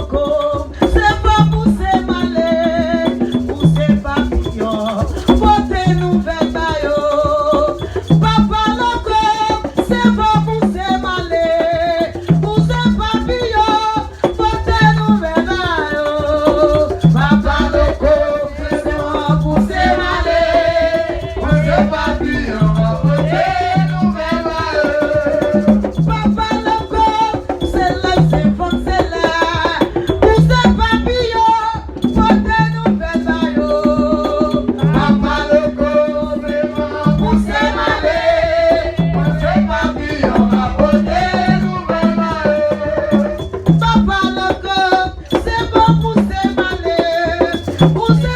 C'est pas pousser malais, pousser papillon, porter nouvelle maillot. Papa loco, c'est pas pousser malais, pousser papillon, porter nouvelle maillot. Papa loco, c'est pas pousser malais, pousser papillon, porter nouvelle maillot. Papa loco, c'est là, c'est bon, c'est là. Você